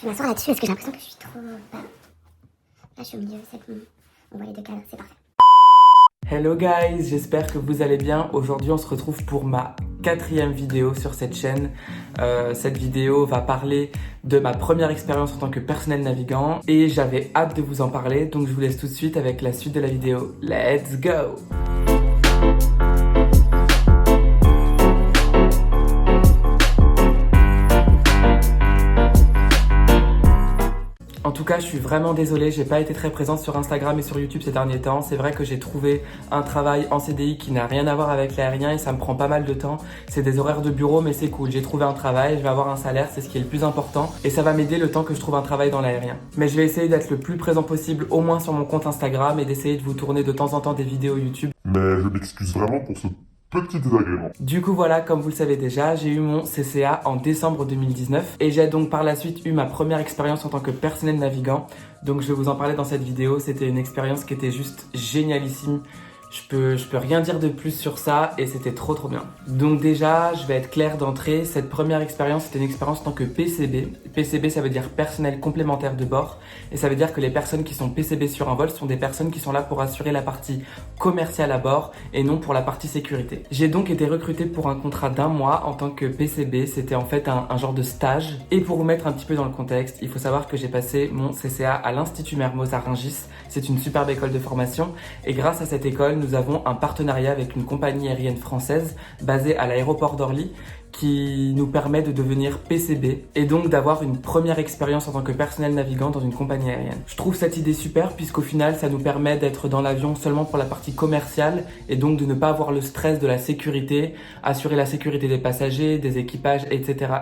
Je vais m'asseoir là-dessus parce que j'ai l'impression que je suis trop... Là, je suis au milieu, c'est bon. On voit les deux cadres, c'est parfait. Hello guys, j'espère que vous allez bien. Aujourd'hui, on se retrouve pour ma 4e vidéo sur cette chaîne. Cette vidéo va parler de ma première expérience en tant que personnel navigant et j'avais hâte de vous en parler, donc je vous laisse tout de suite avec la suite de la vidéo. Let's go! En tout cas, je suis vraiment désolée, j'ai pas été très présente sur Instagram et sur YouTube ces derniers temps. C'est vrai que j'ai trouvé un travail en CDI qui n'a rien à voir avec l'aérien et ça me prend pas mal de temps. C'est des horaires de bureau, mais c'est cool. J'ai trouvé un travail, je vais avoir un salaire, c'est ce qui est le plus important et ça va m'aider le temps que je trouve un travail dans l'aérien. Mais je vais essayer d'être le plus présent possible, au moins sur mon compte Instagram, et d'essayer de vous tourner de temps en temps des vidéos YouTube. Mais je m'excuse vraiment pour ce petit désagrément. Du coup voilà, comme vous le savez déjà, j'ai eu mon CCA en décembre 2019 et j'ai donc par la suite eu ma première expérience en tant que personnel navigant. Donc je vais vous en parler dans cette vidéo, c'était une expérience qui était juste génialissime. Je peux rien dire de plus sur ça et c'était trop bien. Donc déjà, je vais être clair d'entrée, cette première expérience c'était une expérience en tant que PCB. PCB ça veut dire personnel complémentaire de bord et ça veut dire que les personnes qui sont PCB sur un vol sont des personnes qui sont là pour assurer la partie commerciale à bord et non pour la partie sécurité. J'ai donc été recruté pour un contrat d'1 mois en tant que PCB, c'était en fait un genre de stage. Et pour vous mettre un petit peu dans le contexte, il faut savoir que j'ai passé mon CCA à l'Institut Mermoz à Rungis. C'est une superbe école de formation et grâce à cette école, nous avons un partenariat avec une compagnie aérienne française basée à l'aéroport d'Orly qui nous permet de devenir PCB et donc d'avoir une première expérience en tant que personnel navigant dans une compagnie aérienne. Je trouve cette idée super puisqu'au final ça nous permet d'être dans l'avion seulement pour la partie commerciale et donc de ne pas avoir le stress de la sécurité, assurer la sécurité des passagers, des équipages, etc.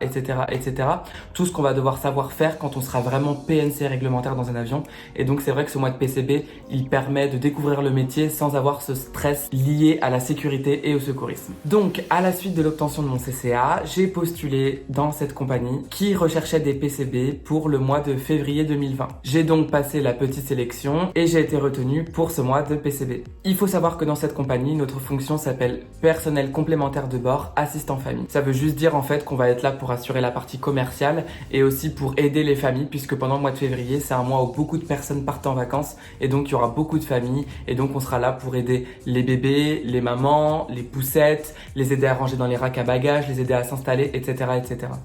Tout ce qu'on va devoir savoir faire quand on sera vraiment PNC réglementaire dans un avion. Et donc c'est vrai que ce mois de PCB, il permet de découvrir le métier sans avoir ce stress lié à la sécurité et au secourisme. Donc à la suite de l'obtention de mon CCA, j'ai postulé dans cette compagnie qui recherchait des PCB pour le mois de février 2020. J'ai donc passé la petite sélection et j'ai été retenu pour ce mois de PCB. Il faut savoir que dans cette compagnie, notre fonction s'appelle personnel complémentaire de bord, assistant famille. Ça veut juste dire en fait qu'on va être là pour assurer la partie commerciale et aussi pour aider les familles puisque pendant le mois de février, c'est un mois où beaucoup de personnes partent en vacances et donc il y aura beaucoup de familles et donc on sera là pour aider les bébés, les mamans, les poussettes, les aider à ranger dans les racks à bagages, les aider à s'installer, etc.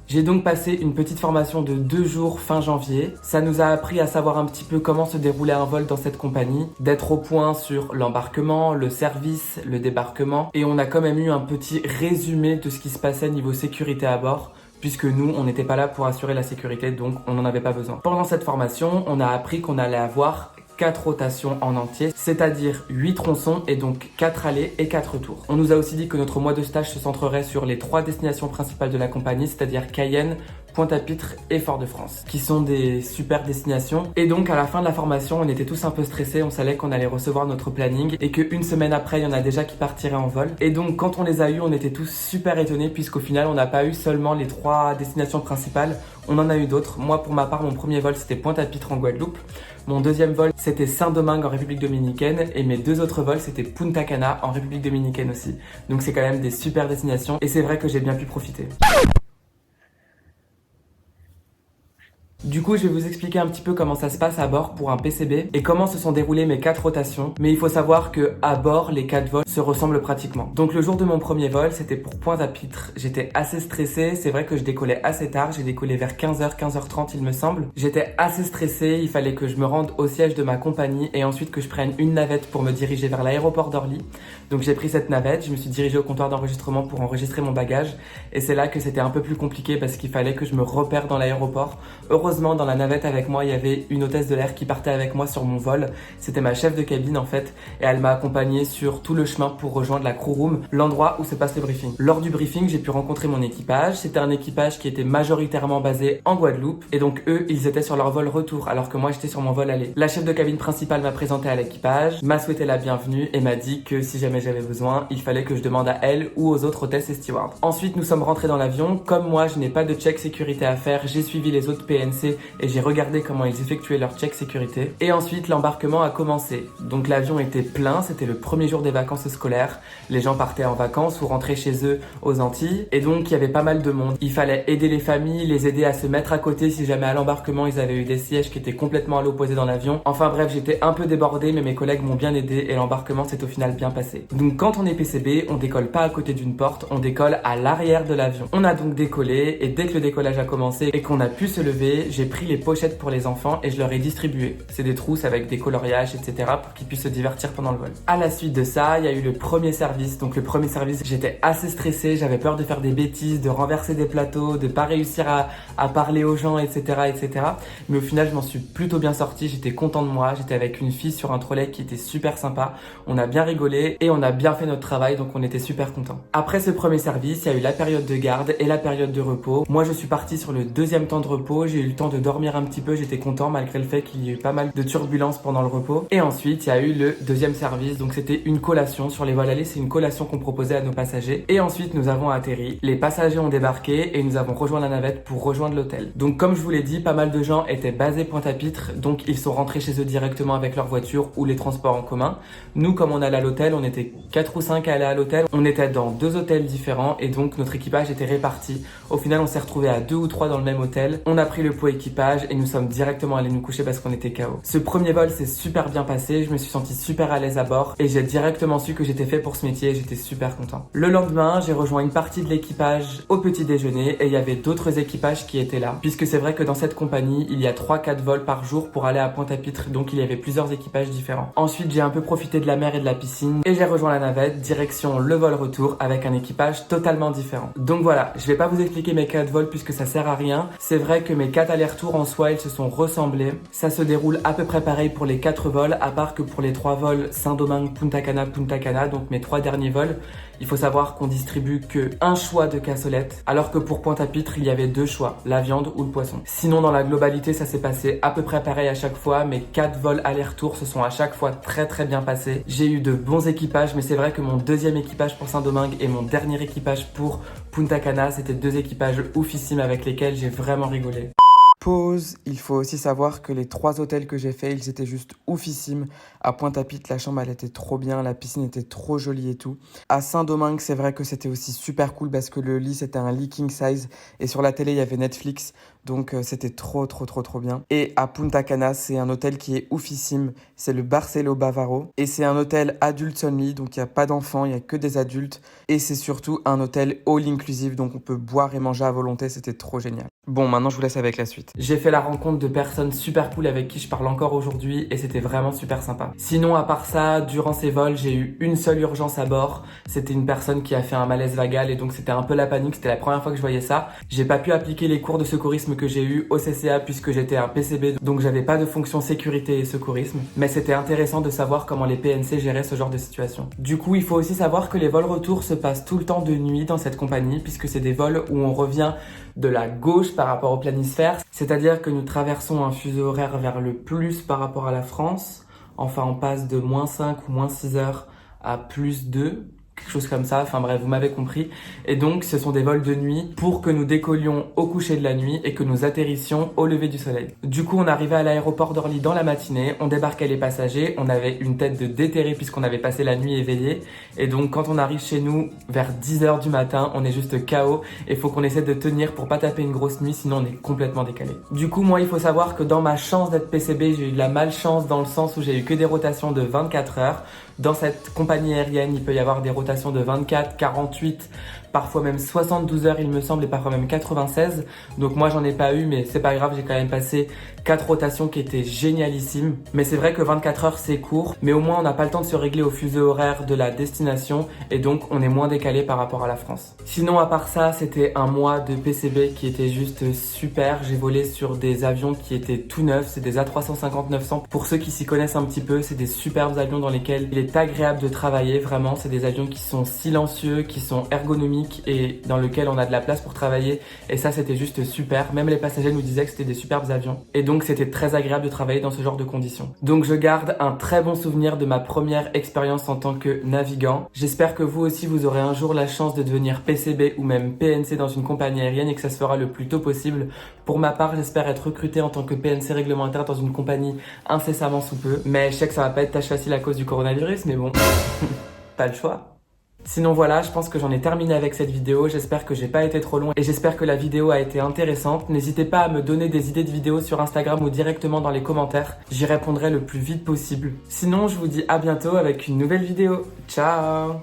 J'ai donc passé une petite formation de 2 jours fin janvier. Ça nous a appris à savoir un petit peu comment se déroulait un vol dans cette compagnie, d'être au point sur l'embarquement, le service, le débarquement et on a quand même eu un petit résumé de ce qui se passait niveau sécurité à bord puisque nous, on n'était pas là pour assurer la sécurité, donc on n'en avait pas besoin. Pendant cette formation, on a appris qu'on allait avoir 4 rotations en entier, c'est-à-dire 8 tronçons et donc 4 allées et 4 retours. On nous a aussi dit que notre mois de stage se centrerait sur les 3 destinations principales de la compagnie, c'est-à-dire Cayenne, Pointe-à-Pitre et Fort-de-France, qui sont des super destinations. Et donc à la fin de la formation, on était tous un peu stressés, on savait qu'on allait recevoir notre planning et qu'une semaine après, il y en a déjà qui partiraient en vol. Et donc quand on les a eus, on était tous super étonnés puisqu'au final, on n'a pas eu seulement les 3 destinations principales, on en a eu d'autres. Moi, pour ma part, mon premier vol, c'était Pointe-à-Pitre en Guadeloupe. Mon deuxième vol, c'était Saint-Domingue en République Dominicaine et mes 2 autres vols, c'était Punta Cana en République Dominicaine aussi. Donc c'est quand même des super destinations et c'est vrai que j'ai bien pu profiter. Du coup, je vais vous expliquer un petit peu comment ça se passe à bord pour un PCB et comment se sont déroulées mes 4 rotations. Mais il faut savoir que à bord, les 4 vols se ressemblent pratiquement. Donc le jour de mon premier vol, c'était pour Pointe-à-Pitre. J'étais assez stressée, c'est vrai que je décollais assez tard, j'ai décollé vers 15h, 15h30 il me semble. J'étais assez stressée, il fallait que je me rende au siège de ma compagnie et ensuite que je prenne une navette pour me diriger vers l'aéroport d'Orly. Donc j'ai pris cette navette, je me suis dirigée au comptoir d'enregistrement pour enregistrer mon bagage et c'est là que c'était un peu plus compliqué parce qu'il fallait que je me repère dans l'aéroport. Heureusement, dans la navette avec moi, il y avait une hôtesse de l'air qui partait avec moi sur mon vol. C'était ma chef de cabine en fait et elle m'a accompagné sur tout le chemin pour rejoindre la crew room, l'endroit où se passe le briefing. Lors du briefing, j'ai pu rencontrer mon équipage. C'était un équipage qui était majoritairement basé en Guadeloupe et donc eux, ils étaient sur leur vol retour alors que moi, j'étais sur mon vol aller. La chef de cabine principale m'a présenté à l'équipage, m'a souhaité la bienvenue et m'a dit que si jamais j'avais besoin, il fallait que je demande à elle ou aux autres hôtesses et stewards. Ensuite, nous sommes rentrés dans l'avion. Comme moi, je n'ai pas de check sécurité à faire, j'ai suivi les autres PNC PC et j'ai regardé comment ils effectuaient leur check sécurité. Et ensuite, l'embarquement a commencé. Donc l'avion était plein, c'était le premier jour des vacances scolaires. Les gens partaient en vacances ou rentraient chez eux aux Antilles. Et donc, il y avait pas mal de monde. Il fallait aider les familles, les aider à se mettre à côté si jamais à l'embarquement, ils avaient eu des sièges qui étaient complètement à l'opposé dans l'avion. Enfin bref, j'étais un peu débordée, mais mes collègues m'ont bien aidé et l'embarquement s'est au final bien passé. Donc quand on est PCB, on décolle pas à côté d'une porte, on décolle à l'arrière de l'avion. On a donc décollé et dès que le décollage a commencé et qu'on a pu se lever, j'ai pris les pochettes pour les enfants et je leur ai distribué. C'est des trousses avec des coloriages, etc. pour qu'ils puissent se divertir pendant le vol. À la suite de ça, il y a eu le premier service. Donc le premier service, j'étais assez stressée, j'avais peur de faire des bêtises, de renverser des plateaux, de pas réussir à parler aux gens, etc., etc. Mais au final, je m'en suis plutôt bien sortie, j'étais content de moi, j'étais avec une fille sur un trolley qui était super sympa, on a bien rigolé et on a bien fait notre travail, donc on était super contents. Après ce premier service, il y a eu la période de garde et la période de repos. Moi, je suis partie sur le deuxième temps de repos, j'ai eu le temps de dormir un petit peu, j'étais content malgré le fait qu'il y ait eu pas mal de turbulences pendant le repos. Et ensuite, il y a eu le deuxième service, donc c'était une collation. Sur les vols allés, c'est une collation qu'on proposait à nos passagers. Et ensuite, nous avons atterri, les passagers ont débarqué et nous avons rejoint la navette pour rejoindre l'hôtel. Donc comme je vous l'ai dit, pas mal de gens étaient basés Pointe-à-Pitre, donc ils sont rentrés chez eux directement avec leur voiture ou les transports en commun. Nous, comme on allait à l'hôtel, on était 4 ou 5 à aller à l'hôtel. On était dans 2 hôtels différents et donc notre équipage était réparti. Au final, on s'est retrouvés à 2 ou 3 dans le même hôtel. On a pris le pot équipage et nous sommes directement allés nous coucher parce qu'on était KO. Ce premier vol s'est super bien passé, je me suis senti super à l'aise à bord et j'ai directement su que j'étais fait pour ce métier et j'étais super content. Le lendemain, j'ai rejoint une partie de l'équipage au petit déjeuner et il y avait d'autres équipages qui étaient là. Puisque c'est vrai que dans cette compagnie, il y a 3-4 vols par jour pour aller à Pointe-à-Pitre, donc il y avait plusieurs équipages différents. Ensuite, j'ai un peu profité de la mer et de la piscine et j'ai rejoint la navette, direction le vol retour avec un équipage totalement différent. Donc voilà, je vais pas vous expliquer mes 4 vols puisque ça sert à rien. C'est vrai que mes 4 allers-retours en soi, ils se sont ressemblés. Ça se déroule à peu près pareil pour les 4 vols, à part que pour les 3 vols Saint-Domingue, Punta Cana, donc mes 3 derniers vols, il faut savoir qu'on distribue que un choix de cassolette, alors que pour Pointe-à-Pitre, il y avait 2 choix, la viande ou le poisson. Sinon, dans la globalité, ça s'est passé à peu près pareil à chaque fois. Mes 4 vols aller-retour se sont à chaque fois très bien passés. J'ai eu de bons équipages, mais c'est vrai que mon deuxième équipage pour Saint-Domingue et mon dernier équipage pour Punta Cana, c'était 2 équipages oufissimes avec lesquels j'ai vraiment rigolé. Pause, il faut aussi savoir que les 3 hôtels que j'ai fait, ils étaient juste oufissimes. À Pointe-à-Pitre, la chambre, elle était trop bien, la piscine était trop jolie et tout. À Saint-Domingue, c'est vrai que c'était aussi super cool parce que le lit, c'était un lit king size et sur la télé, il y avait Netflix. Donc c'était trop bien. Et à Punta Cana, c'est un hôtel qui est oufissime, c'est le Barcelo Bavaro. Et c'est un hôtel adults only, donc il n'y a pas d'enfants, il n'y a que des adultes. Et c'est surtout un hôtel all inclusive, donc on peut boire et manger à volonté, c'était trop génial. Bon, maintenant je vous laisse avec la suite. J'ai fait la rencontre de personnes super cool avec qui je parle encore aujourd'hui et c'était vraiment super sympa. Sinon, à part ça, durant ces vols, j'ai eu une seule urgence à bord. C'était une personne qui a fait un malaise vagal et donc c'était un peu la panique, c'était la première fois que je voyais ça. J'ai pas pu appliquer les cours de secourisme que j'ai eu au CCA puisque j'étais un PCB, donc j'avais pas de fonction sécurité et secourisme. Mais c'était intéressant de savoir comment les PNC géraient ce genre de situation. Du coup, il faut aussi savoir que les vols retour se passent tout le temps de nuit dans cette compagnie puisque c'est des vols où on revient de la gauche par rapport au planisphère, c'est-à-dire que nous traversons un fuseau horaire vers le plus par rapport à la France. Enfin, on passe de -5 ou -6 heures à +2, quelque chose comme ça, enfin bref, vous m'avez compris. Et donc, ce sont des vols de nuit pour que nous décollions au coucher de la nuit et que nous atterrissions au lever du soleil. Du coup, on arrivait à l'aéroport d'Orly dans la matinée, on débarquait les passagers, on avait une tête de déterré puisqu'on avait passé la nuit éveillé. Et donc, quand on arrive chez nous vers 10h du matin, on est juste KO et faut qu'on essaie de tenir pour pas taper une grosse nuit, sinon on est complètement décalé. Du coup, moi, il faut savoir que dans ma chance d'être PCB, j'ai eu de la malchance dans le sens où j'ai eu que des rotations de 24 heures. Dans cette compagnie aérienne, il peut y avoir des rotations de 24, 48, parfois même 72 heures il me semble et parfois même 96. Donc moi j'en ai pas eu mais c'est pas grave, j'ai quand même passé 4 rotations qui étaient génialissimes. Mais c'est vrai que 24 heures c'est court, mais au moins on n'a pas le temps de se régler au fuseau horaire de la destination et donc on est moins décalé par rapport à la France. Sinon à part ça, c'était un mois de PCB qui était juste super. J'ai volé sur des avions qui étaient tout neufs, c'est des A350-900. Pour ceux qui s'y connaissent un petit peu, c'est des superbes avions dans lesquels il est agréable de travailler, vraiment. C'est des avions qui sont silencieux, qui sont ergonomiques, ergonomique et dans lequel on a de la place pour travailler. Et ça, c'était juste super. Même les passagers nous disaient que c'était des superbes avions. Et donc, c'était très agréable de travailler dans ce genre de conditions. Donc, je garde un très bon souvenir de ma première expérience en tant que navigant. J'espère que vous aussi, vous aurez un jour la chance de devenir PCB ou même PNC dans une compagnie aérienne et que ça se fera le plus tôt possible. Pour ma part, j'espère être recruté en tant que PNC réglementaire dans une compagnie incessamment sous peu. Mais je sais que ça va pas être tâche facile à cause du coronavirus, mais bon, pas le choix. Sinon voilà, je pense que j'en ai terminé avec cette vidéo, j'espère que j'ai pas été trop long et j'espère que la vidéo a été intéressante. N'hésitez pas à me donner des idées de vidéos sur Instagram ou directement dans les commentaires, j'y répondrai le plus vite possible. Sinon, je vous dis à bientôt avec une nouvelle vidéo. Ciao!